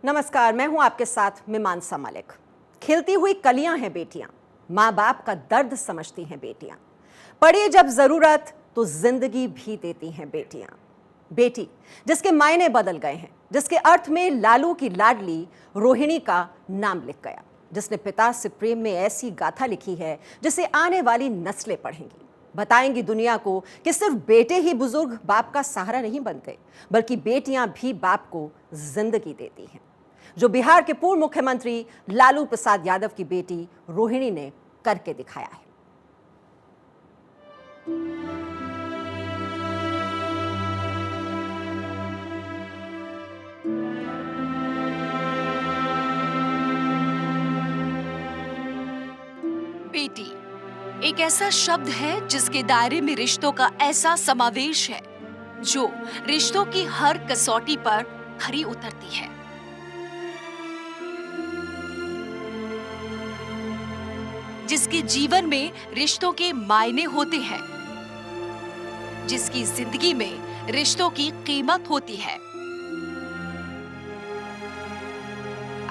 नमस्कार, मैं हूं आपके साथ मीमांसा मलिक। खिलती हुई कलियां हैं बेटियां, माँ बाप का दर्द समझती हैं बेटियां। पड़ी जब जरूरत तो जिंदगी भी देती हैं बेटियां। बेटी जिसके मायने बदल गए हैं, जिसके अर्थ में लालू की लाडली रोहिणी का नाम लिख गया, जिसने पिता से प्रेम में ऐसी गाथा लिखी है जिसे आने वाली नस्लें पढ़ेंगी, बताएंगी दुनिया को कि सिर्फ बेटे ही बुजुर्ग बाप का सहारा नहीं बनते, बल्कि बेटियां भी बाप को जिंदगी देती हैं, जो बिहार के पूर्व मुख्यमंत्री लालू प्रसाद यादव की बेटी रोहिणी ने करके दिखाया है। बेटी एक ऐसा शब्द है जिसके दायरे में रिश्तों का ऐसा समावेश है जो रिश्तों की हर कसौटी पर खरी उतरती है। जिसके जीवन में रिश्तों के मायने होते हैं, जिसकी जिंदगी में रिश्तों की कीमत होती है।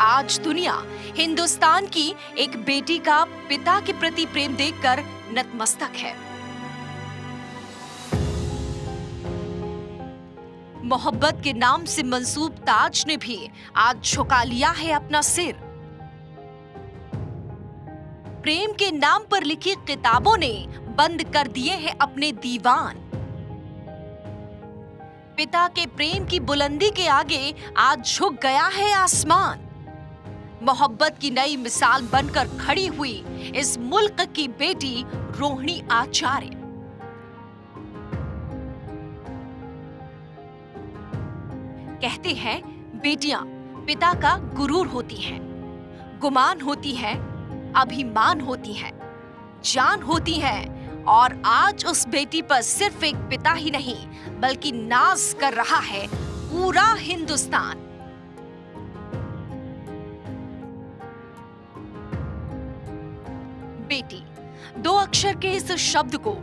आज दुनिया हिंदुस्तान की एक बेटी का पिता के प्रति प्रेम देखकर नतमस्तक है। मोहब्बत के नाम से मंसूब ताज ने भी आज झुका लिया है अपना सिर। प्रेम के नाम पर लिखी किताबों ने बंद कर दिए हैं अपने दीवान। पिता के प्रेम की बुलंदी के आगे आज झुक गया है आसमान। मोहब्बत की नई मिसाल बनकर खड़ी हुई इस मुल्क की बेटी रोहिणी आचार्य। कहते हैं बेटियां पिता का गुरूर होती हैं, गुमान होती हैं, अभिमान होती हैं, जान होती हैं, और आज उस बेटी पर सिर्फ एक पिता ही नहीं बल्कि नाज कर रहा है पूरा हिंदुस्तान। बेटी दो अक्षर के इस शब्द को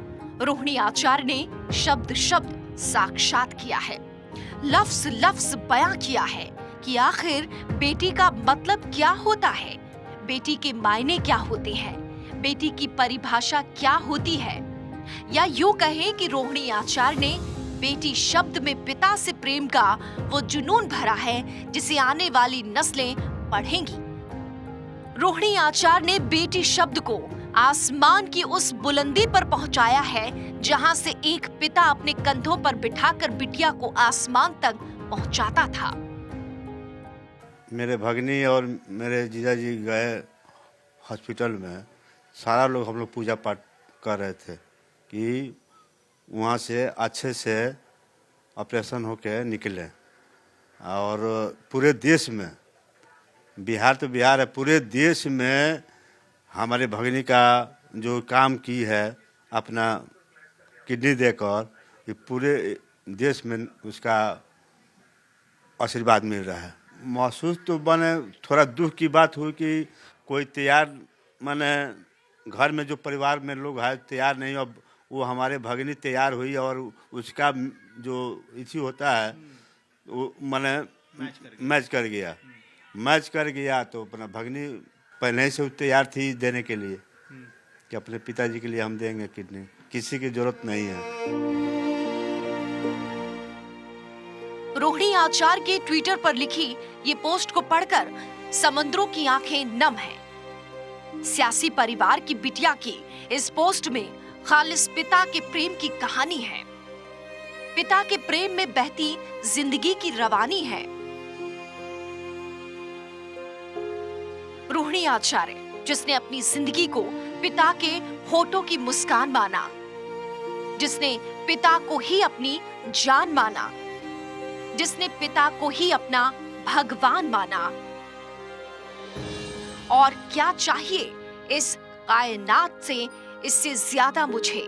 रोहिणी आचार्य ने शब्द शब्द साक्षात किया है, लफ्ज लफ्ज बयां किया है कि आखिर बेटी का मतलब क्या होता है, बेटी के मायने क्या होते हैं, बेटी की परिभाषा क्या होती है। या यूं कहें कि रोहिणी आचार्य ने बेटी शब्द में पिता से प्रेम का वो जुनून भरा है जिसे आने वाली नस्लें पढ़ेंगी। रोहिणी आचार्य ने बेटी शब्द को आसमान की उस बुलंदी पर पहुंचाया है जहां से एक पिता अपने कंधों पर बिठाकर बिटिया को आसमान तक पहुंचाता था। मेरे भगनी और मेरे जीजा जी गए हॉस्पिटल में, सारा लोग हम लोग पूजा पाठ कर रहे थे कि वहाँ से अच्छे से ऑपरेशन होके निकले। और पूरे देश में, बिहार तो बिहार है, पूरे देश में हमारे भगनी का जो काम की है अपना किडनी देकर, ये पूरे देश में उसका आशीर्वाद मिल रहा है। महसूस तो बने थोड़ा दुख की बात हुई कि कोई तैयार, माने घर में जो परिवार में लोग हैं तैयार नहीं, अब वो हमारे भगनी तैयार हुई और उसका जो इसी होता है वो माने मैच कर गया तो अपना भगनी पहले से तैयार थी देने के लिए कि अपने पिताजी के लिए हम देंगे किडनी, किसी की जरूरत नहीं है। रोहिणी आचार्य के ट्विटर पर लिखी ये पोस्ट को पढ़कर समंदरों की आंखें नम हैं। सियासी परिवार की बिटिया की इस पोस्ट में खालिस पिता के प्रेम की कहानी है। पिता के प्रेम में बहती जिंदगी की रवानी है। रोहिणी आचार्य जिसने अपनी जिंदगी को पिता के होठों की मुस्कान माना, जिसने पिता को ही अपनी जान माना, जिसने पिता को ही अपना भगवान माना। और क्या चाहिए इस कायनात से, इससे ज्यादा मुझे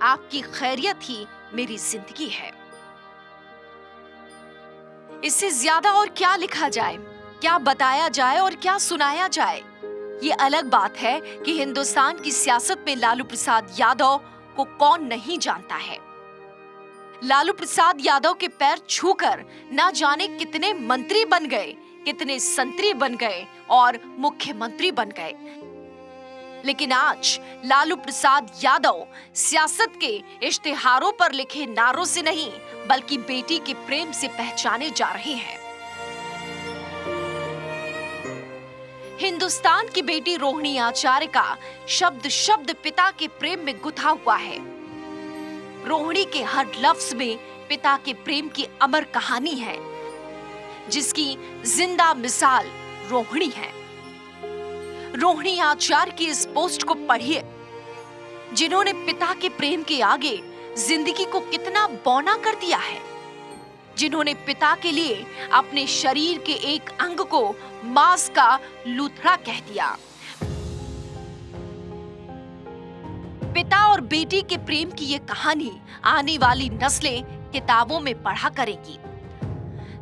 आपकी खैरियत ही मेरी जिंदगी है। इससे ज्यादा और क्या लिखा जाए, क्या बताया जाए और क्या सुनाया जाए। ये अलग बात है कि हिंदुस्तान की सियासत में लालू प्रसाद यादव को कौन नहीं जानता है, लालू प्रसाद यादव के पैर छूकर ना जाने कितने मंत्री बन गए, कितने संतरी बन गए और मुख्यमंत्री बन गए। लेकिन आज लालू प्रसाद यादव सियासत के इश्तिहारों पर लिखे नारों से नहीं, बल्कि बेटी के प्रेम से पहचाने जा रहे हैं। हिंदुस्तान की बेटी रोहिणी आचार्य का शब्द शब्द पिता के प्रेम में गुथा हुआ है। रोहिणी के हर लफ्ज में पिता के प्रेम की अमर कहानी है, जिसकी जिंदा मिसाल रोहिणी है। रोहिणी आचार्य की इस पोस्ट को पढ़िए, जिन्होंने पिता के प्रेम के आगे जिंदगी को कितना बौना कर दिया है, जिन्होंने पिता के लिए अपने शरीर के एक अंग को मांस का लूथड़ा कह दिया। पिता और बेटी के प्रेम की ये कहानी आने वाली नस्लें किताबों में पढ़ा करेगी।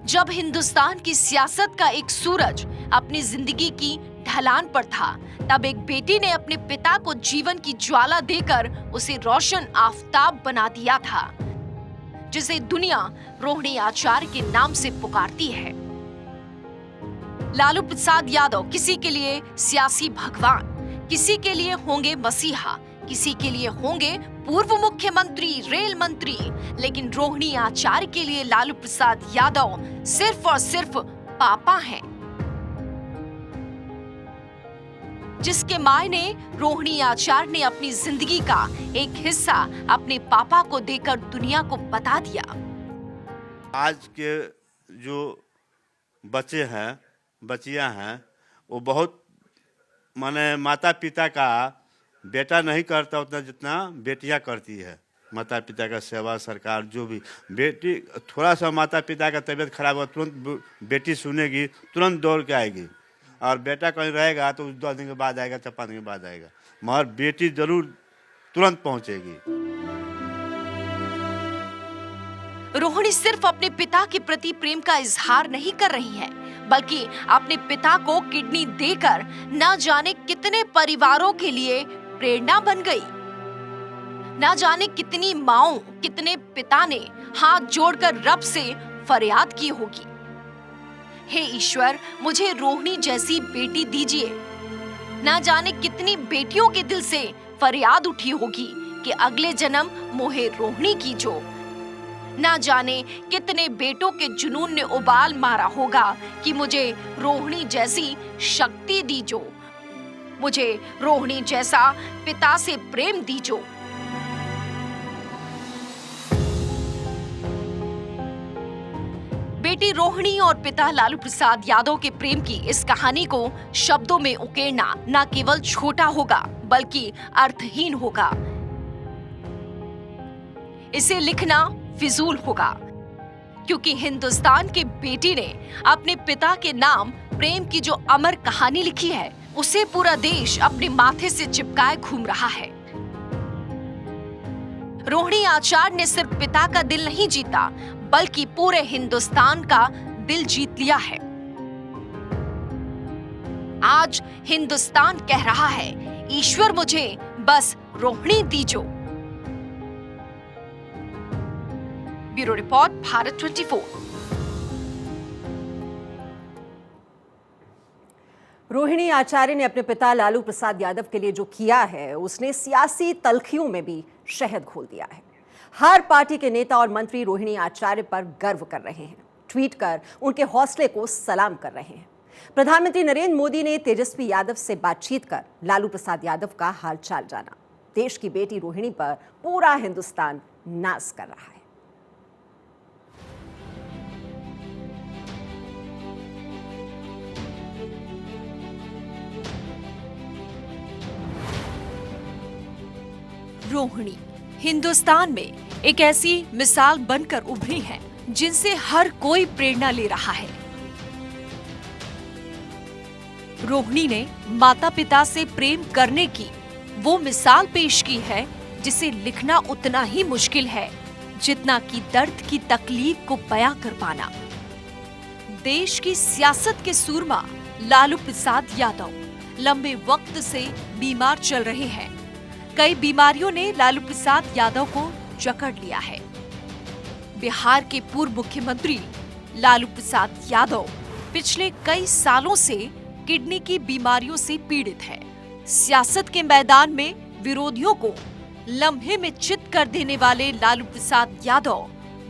जब हिंदुस्तान की सियासत का एक सूरज अपनी जिंदगी की ढलान पर था, तब एक बेटी ने अपने पिता को जीवन की ज्वाला देकर उसे रोशन आफताब बना दिया था, जिसे दुनिया रोहिणी आचार्य के नाम से पुकारती है। लालू प्रसाद यादव किसी के लिए सियासी भगवान, किसी के लिए होंगे मसीहा, किसी के लिए होंगे पूर्व मुख्यमंत्री, रेल मंत्री, लेकिन रोहिणी आचार्य के लिए लालू प्रसाद यादव सिर्फ और सिर्फ पापा हैं, जिसके मायने रोहिणी आचार्य ने अपनी जिंदगी का एक हिस्सा अपने पापा को देकर दुनिया को बता दिया। आज के जो बच्चे हैं, बच्चियां हैं, वो बहुत माने माता पिता का बेटा नहीं करता उतना जितना बेटियां करती है। माता पिता का सेवा, सरकार जो भी, बेटी थोड़ा सा माता पिता का तबीयत खराब हो तुरंत बेटी सुनेगी, तुरंत दौड़ के आएगी, और बेटा कहीं रहेगा तो 2 दिन के बाद आएगा, 4-5 दिन के बाद आएगा, मगर बेटी जरूर तुरंत पहुंचेगी। रोहिणी सिर्फ अपने पिता के प्रति प्रेम का इजहार नहीं कर रही है, बल्कि अपने पिता को किडनी देकर न जाने कितने परिवारों के लिए प्रेरणा बन गई। न जाने कितनी माओं, कितने पिता ने हाथ जोड़कर रब से फरियाद की होगी, हे ईश्वर मुझे रोहिणी जैसी बेटी दीजिए। न जाने कितनी बेटियों के दिल से फरियाद उठी होगी कि अगले जन्म मोहे रोहिणी की जो। न जाने कितने बेटों के जुनून ने उबाल मारा होगा कि मुझे रोहिणी जैसी शक्ति दीजो, मुझे रोहिणी जैसा पिता से प्रेम दीजो। बेटी रोहिणी और पिता लालू प्रसाद यादव के प्रेम की इस कहानी को शब्दों में उकेरना न केवल छोटा होगा, बल्कि अर्थहीन होगा। इसे लिखना फिजूल होगा, क्योंकि हिंदुस्तान की बेटी ने अपने पिता के नाम प्रेम की जो अमर कहानी लिखी है, उसे पूरा देश अपने माथे से चिपकाए घूम रहा है। रोहिणी आचार्य ने सिर्फ पिता का दिल नहीं जीता, बल्कि पूरे हिंदुस्तान का दिल जीत लिया है। आज हिंदुस्तान कह रहा है, ईश्वर मुझे बस रोहिणी दीजो। Bureau report, Bharat 24। रोहिणी आचार्य ने अपने पिता लालू प्रसाद यादव के लिए जो किया है, उसने सियासी तल्खियों में भी शहद घोल दिया है। हर पार्टी के नेता और मंत्री रोहिणी आचार्य पर गर्व कर रहे हैं, ट्वीट कर उनके हौसले को सलाम कर रहे हैं। प्रधानमंत्री नरेंद्र मोदी ने तेजस्वी यादव से बातचीत कर लालू प्रसाद यादव का हालचाल जाना। देश की बेटी रोहिणी पर पूरा हिंदुस्तान नाज कर रहा है। रोहिणी हिंदुस्तान में एक ऐसी मिसाल बनकर उभरी हैं, जिनसे हर कोई प्रेरणा ले रहा है। रोहिणी ने माता पिता से प्रेम करने की वो मिसाल पेश की है, जिसे लिखना उतना ही मुश्किल है जितना कि दर्द की तकलीफ को बयां कर पाना। देश की सियासत के सूरमा लालू प्रसाद यादव लंबे वक्त से बीमार चल रहे हैं। कई बीमारियों ने लालू प्रसाद यादव को जकड़ लिया है। बिहार के पूर्व मुख्यमंत्री लालू प्रसाद यादव पिछले कई सालों से किडनी की बीमारियों से पीड़ित है। सियासत के मैदान में विरोधियों को लम्हे में चित कर देने वाले लालू प्रसाद यादव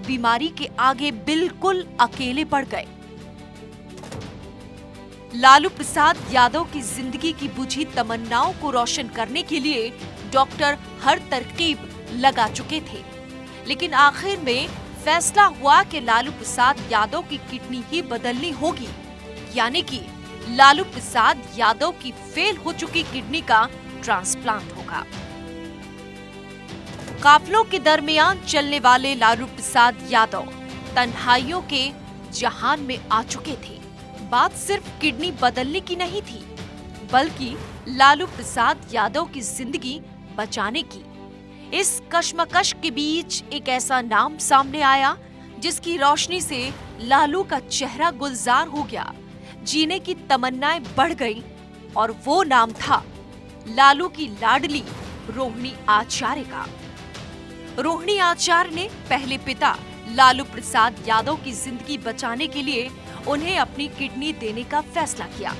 बीमारी के आगे बिल्कुल अकेले पड़ गए। लालू प्रसाद यादव की जिंदगी की बुझी तमन्नाओं को रोशन करने के लिए डॉक्टर हर तरकीब लगा चुके थे, लेकिन आखिर में फैसला हुआ कि लालू प्रसाद यादव की किडनी ही बदलनी होगी, यानी कि लालू प्रसाद यादव की फेल हो चुकी किडनी का ट्रांसप्लांट होगा। काफिलों के दरमियान चलने वाले लालू प्रसाद यादव तन्हाइयों के जहान में आ चुके थे। बात सिर्फ किडनी बदलने की नहीं थी, बल्कि लालू प्रसाद यादव की जिंदगी बचाने की। इस कश्मकश के बीच एक ऐसा नाम सामने आया जिसकी रोशनी से लालू का चेहरा गुलजार हो गया, जीने की तमन्नाएं बढ़ गईं, और वो नाम था लालू की लाडली रोहिणी आचार्य का। रोहिणी आचार्य ने पहले पिता लालू प्रसाद यादव की जिंदगी बचाने के लिए उन्हें अपनी किडनी देने का फैसला किया,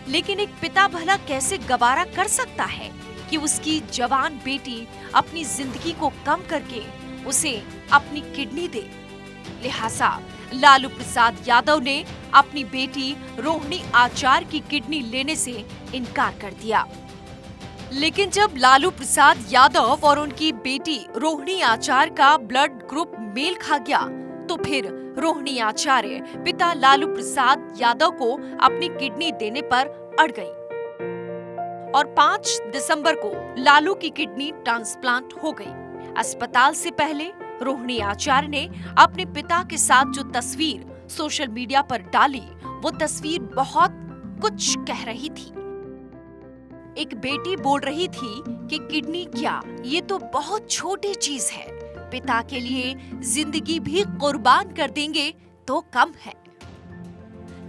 लेकिन एक पिता भला कैसे गवारा कर सकता है कि उसकी जवान बेटी अपनी जिंदगी को कम करके उसे अपनी किडनी दे। लिहाजा लालू प्रसाद यादव ने अपनी बेटी रोहिणी आचार्य की किडनी लेने से इनकार कर दिया। लेकिन जब लालू प्रसाद यादव और उनकी बेटी रोहिणी आचार्य का ब्लड ग्रुप मेल खा गया, तो फिर रोहिणी आचार्य पिता लालू प्रसाद यादव को अपनी किडनी देने पर अड़ गई और 5 दिसंबर को लालू की किडनी ट्रांसप्लांट हो गई। अस्पताल से पहले रोहिणी आचार्य ने अपने पिता के साथ जो तस्वीर सोशल मीडिया पर डाली, वो तस्वीर बहुत कुछ कह रही थी। एक बेटी बोल रही थी कि किडनी क्या, ये तो बहुत छोटी चीज है, पिता के लिए जिंदगी भी कुर्बान कर देंगे तो कम है।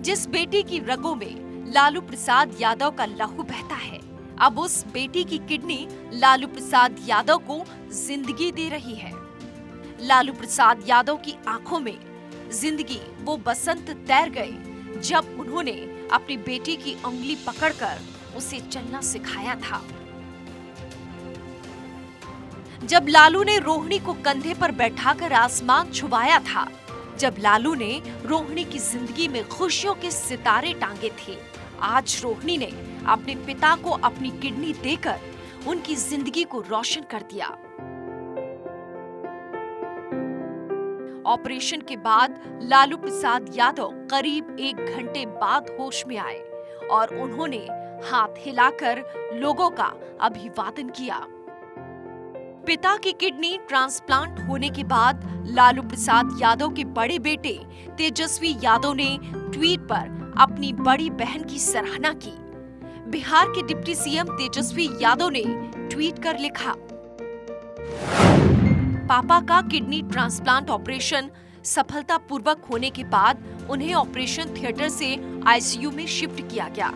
जिस बेटी की रगों में लालू प्रसाद यादव का लहू बहता है, अब उस बेटी की किडनी लालू प्रसाद यादव को जिंदगी दे रही है। लालू प्रसाद यादव की आंखों में जिंदगी वो बसंत तैर गए जब उन्होंने अपनी बेटी की उंगली पकड़कर उसे चलना सिखाया था। जब लालू ने रोहिणी को कंधे पर बैठाकर आसमान छुपाया था, जब लालू ने रोहिणी की जिंदगी में खुशियों के सितारे टांगे थे, आज रोहिणी ने अपने पिता को अपनी किडनी देकर उनकी जिंदगी को रोशन कर दिया। ऑपरेशन के बाद लालू प्रसाद यादव करीब 1 घंटे बाद होश में आए और उन्होंने हाथ हिलाकर लोगों का अभिवादन किया। पिता की किडनी ट्रांसप्लांट होने के बाद लालू प्रसाद यादव के बड़े बेटे तेजस्वी यादव ने ट्वीट पर अपनी बड़ी बहन की सराहना की। बिहार के डिप्टी सीएम तेजस्वी यादव ने ट्वीट कर लिखा, पापा का किडनी ट्रांसप्लांट ऑपरेशन सफलतापूर्वक होने के बाद उन्हें ऑपरेशन थिएटर से आईसीयू में शिफ्ट किया गया।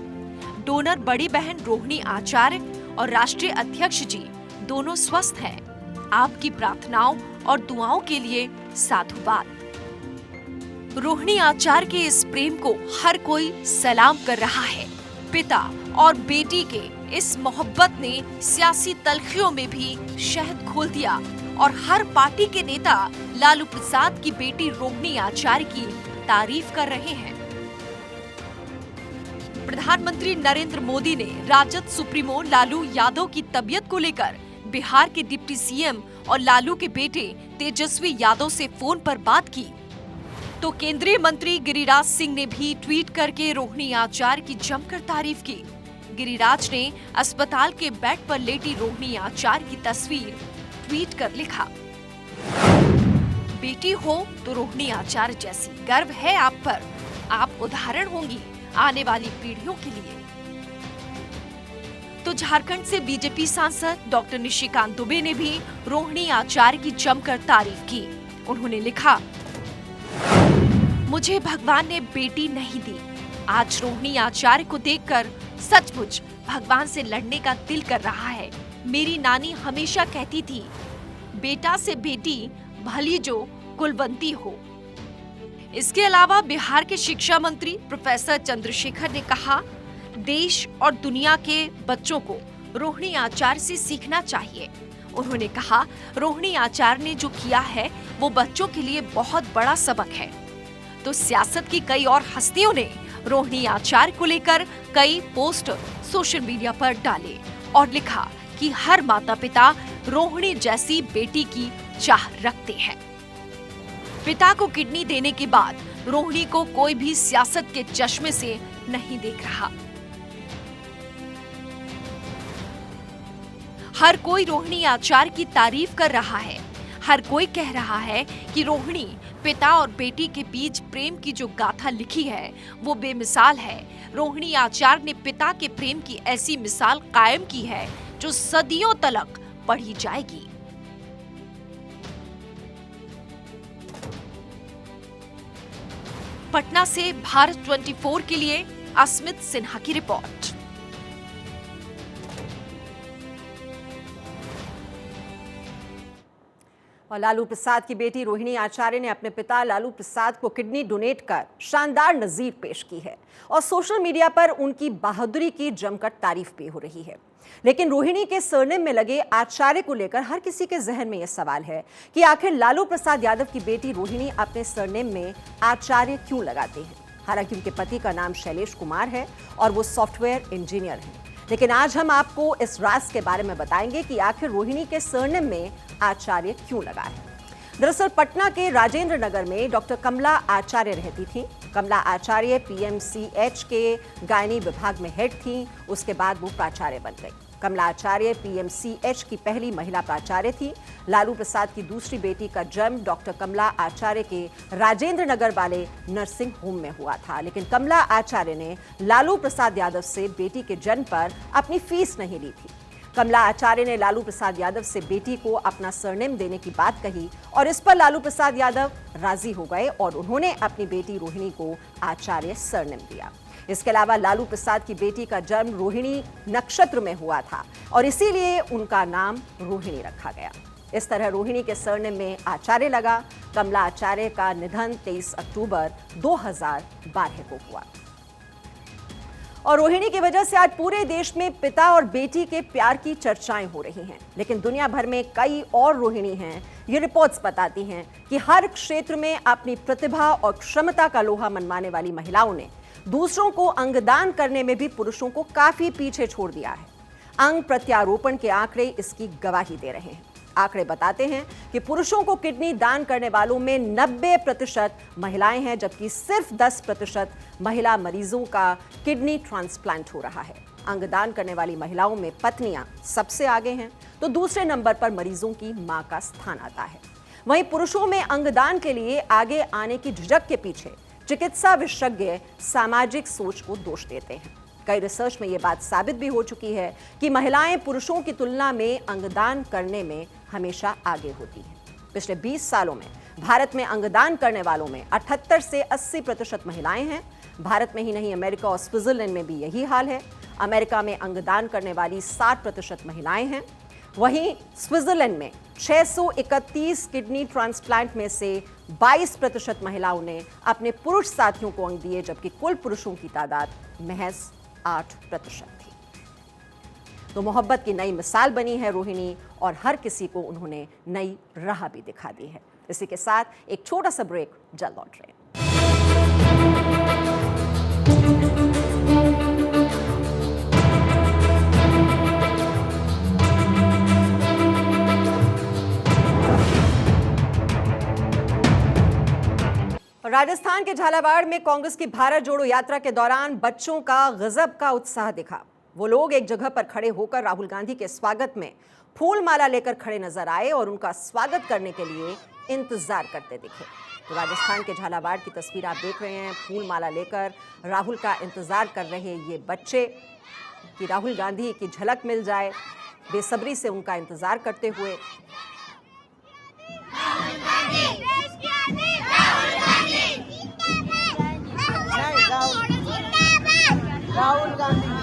डोनर बड़ी बहन रोहिणी आचार्य और राष्ट्रीय अध्यक्ष जी दोनों स्वस्थ हैं। आपकी प्रार्थनाओं और दुआओं के लिए साधुवाद। रोहिणी आचार्य के इस प्रेम को हर कोई सलाम कर रहा है। पिता और बेटी के इस मोहब्बत ने सियासी तल्खियों में भी शहद घोल दिया और हर पार्टी के नेता लालू प्रसाद की बेटी रोहिणी आचार्य की तारीफ कर रहे हैं। प्रधानमंत्री नरेंद्र मोदी ने राजद सुप्रीमो लालू यादव की तबीयत को लेकर बिहार के डिप्टी सीएम और लालू के बेटे तेजस्वी यादव से फोन पर बात की, तो केंद्रीय मंत्री गिरिराज सिंह ने भी ट्वीट करके रोहिणी आचार्य की जमकर तारीफ की। गिरिराज ने अस्पताल के बेड पर लेटी रोहिणी आचार्य की तस्वीर ट्वीट कर लिखा, बेटी हो तो रोहिणी आचार्य जैसी, गर्व है आप पर, आप उदाहरण होंगी आने वाली पीढ़ियों के लिए। तो झारखंड से बीजेपी सांसद डॉक्टर निशिकांत दुबे ने भी रोहिणी आचार्य की जमकर तारीफ की। उन्होंने लिखा, मुझे भगवान ने बेटी नहीं दी, आज रोहिणी आचार्य को देखकर सचमुच भगवान से लड़ने का दिल कर रहा है। मेरी नानी हमेशा कहती थी, बेटा से बेटी भली जो कुलवंती हो। इसके अलावा बिहार के शिक्षा मंत्री प्रोफेसर चंद्रशेखर ने कहा, देश और दुनिया के बच्चों को रोहिणी आचार्य से सीखना चाहिए। उन्होंने कहा, रोहिणी आचार्य ने जो किया है वो बच्चों के लिए बहुत बड़ा सबक है। तो सियासत की कई और हस्तियों ने रोहिणी आचार्य को लेकर कई पोस्टर सोशल मीडिया पर डाले और लिखा कि हर माता पिता रोहिणी जैसी बेटी की चाह रखते हैं। पिता को किडनी देने के बाद रोहिणी को कोई भी सियासत के चश्मे से नहीं देख रहा। हर कोई रोहिणी आचार्य की तारीफ कर रहा है। हर कोई कह रहा है कि रोहिणी पिता और बेटी के बीच प्रेम की जो गाथा लिखी है वो बेमिसाल है। रोहिणी आचार्य ने पिता के प्रेम की ऐसी मिसाल कायम की है जो सदियों तलक पढ़ी जाएगी। पटना से भारत 24 के लिए अस्मित सिन्हा की रिपोर्ट। और लालू प्रसाद की बेटी रोहिणी आचार्य ने अपने पिता लालू प्रसाद को किडनी डोनेट कर शानदार नजीर पेश की है और सोशल मीडिया पर उनकी बहादुरी की जमकर तारीफ भी हो रही है। लेकिन रोहिणी के सरनेम में लगे आचार्य को लेकर हर किसी के जहन में यह सवाल है कि आखिर लालू प्रसाद यादव की बेटी रोहिणी अपने सरनेम में आचार्य क्यों लगाते हैं। हालांकि उनके पति का नाम शैलेश कुमार है और वो सॉफ्टवेयर इंजीनियर हैं। लेकिन आज हम आपको इस राज के बारे में बताएंगे कि आखिर रोहिणी के सरनेम में आचार्य क्यों लगा है। दरअसल पटना के राजेंद्र नगर में डॉक्टर कमला आचार्य रहती थी। कमला आचार्य पीएमसीएच के गायनी विभाग में हेड थी। उसके बाद वो प्राचार्य बन गई। कमला आचार्य पीएमसीएच की पहली महिला प्राचार्य थी। लालू प्रसाद की दूसरी बेटी का जन्म डॉक्टर कमला आचार्य के राजेंद्र नगर वाले नर्सिंग होम में हुआ था। लेकिन कमला आचार्य ने लालू प्रसाद यादव से बेटी के जन्म पर अपनी फीस नहीं ली थी। कमला आचार्य ने लालू प्रसाद यादव से बेटी को अपना सरनेम देने की बात कही और इस पर लालू प्रसाद यादव राजी हो गए और उन्होंने अपनी बेटी रोहिणी को आचार्य सरनेम दिया। इसके अलावा लालू प्रसाद की बेटी का जन्म रोहिणी नक्षत्र में हुआ था और इसीलिए उनका नाम रोहिणी रखा गया। इस तरह रोहिणी के सरनेम में आचार्य लगा। कमला आचार्य का निधन 23 अक्टूबर 2012 को हुआ और रोहिणी की वजह से आज पूरे देश में पिता और बेटी के प्यार की चर्चाएं हो रही हैं। लेकिन दुनिया भर में कई और रोहिणी हैं। ये रिपोर्ट्स बताती हैं कि हर क्षेत्र में अपनी प्रतिभा और क्षमता का लोहा मनवाने वाली महिलाओं ने दूसरों को अंगदान करने में भी पुरुषों को काफी पीछे छोड़ दिया है। अंग प्रत्यारोपण के आंकड़े इसकी गवाही दे रहे हैं। आंकड़े बताते हैं कि पुरुषों को किडनी दान करने वालों में 90% महिलाएं हैं, जबकि सिर्फ 10% महिला मरीजों का किडनी ट्रांसप्लांट हो रहा है। अंगदान करने वाली महिलाओं में पत्नियां सबसे आगे हैं, तो दूसरे नंबर पर मरीजों की मां का स्थान आता है। वहीं पुरुषों में अंगदान के लिए आगे आने की झिझक के पीछे चिकित्सा विशेषज्ञ सामाजिक सोच को दोष देते हैं। कई रिसर्च में यह बात साबित भी हो चुकी है कि महिलाएं पुरुषों की तुलना में अंगदान करने में हमेशा आगे होती हैं। पिछले 20 सालों में भारत में अंगदान करने वालों में 78 से 80% महिलाएं हैं। भारत में ही नहीं, अमेरिका और स्विट्जरलैंड में भी यही हाल है। अमेरिका में अंगदान करने वाली 60% महिलाएं हैं। वहीं स्विट्जरलैंड में 631 किडनी ट्रांसप्लांट में से 22% महिलाओं ने अपने पुरुष साथियों को अंग दिए, जबकि कुल पुरुषों की तादाद महज 8% थी। तो मोहब्बत की नई मिसाल बनी है रोहिणी और हर किसी को उन्होंने नई राह भी दिखा दी है। इसी के साथ एक छोटा सा ब्रेक, जल्द लौट रहे हैं। राजस्थान के झालावाड़ में कांग्रेस की भारत जोड़ो यात्रा के दौरान बच्चों का गजब का उत्साह दिखा। वो लोग एक जगह पर खड़े होकर राहुल गांधी के स्वागत में फूल माला लेकर खड़े नजर आए और उनका स्वागत करने के लिए इंतजार करते दिखे। तो राजस्थान के झालावाड़ की तस्वीर आप देख रहे हैं। फूल माला लेकर राहुल का इंतजार कर रहे ये बच्चे कि राहुल गांधी की झलक मिल जाए, बेसब्री से उनका इंतजार करते हुए। राहुल गांधी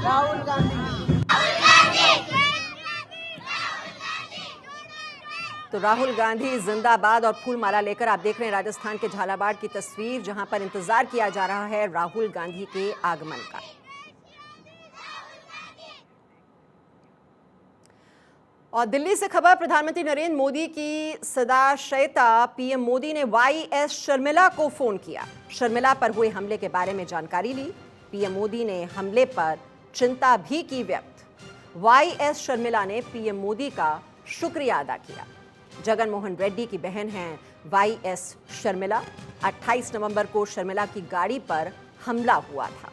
राहुल गांधी। तो राहुल गांधी जिंदाबाद और फूल माला लेकर आप देख रहे हैं राजस्थान के झालावाड़ की तस्वीर, जहां पर इंतजार किया जा रहा है राहुल गांधी के आगमन का। और दिल्ली से खबर, प्रधानमंत्री नरेंद्र मोदी की सदाशयता पीएम मोदी ने वाईएस शर्मिला को फोन किया। शर्मिला पर हुए हमले के बारे में जानकारी ली। पीएम मोदी ने हमले पर चिंता भी की व्यक्त। वाईएस शर्मिला ने पीएम मोदी का शुक्रिया अदा किया। जगन मोहन रेड्डी की बहन हैं वाईएस शर्मिला। 28 नवंबर को शर्मिला की गाड़ी पर हमला हुआ था।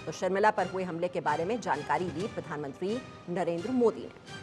तो शर्मिला पर हुए हमले के बारे में जानकारी दी प्रधानमंत्री नरेंद्र मोदी ने।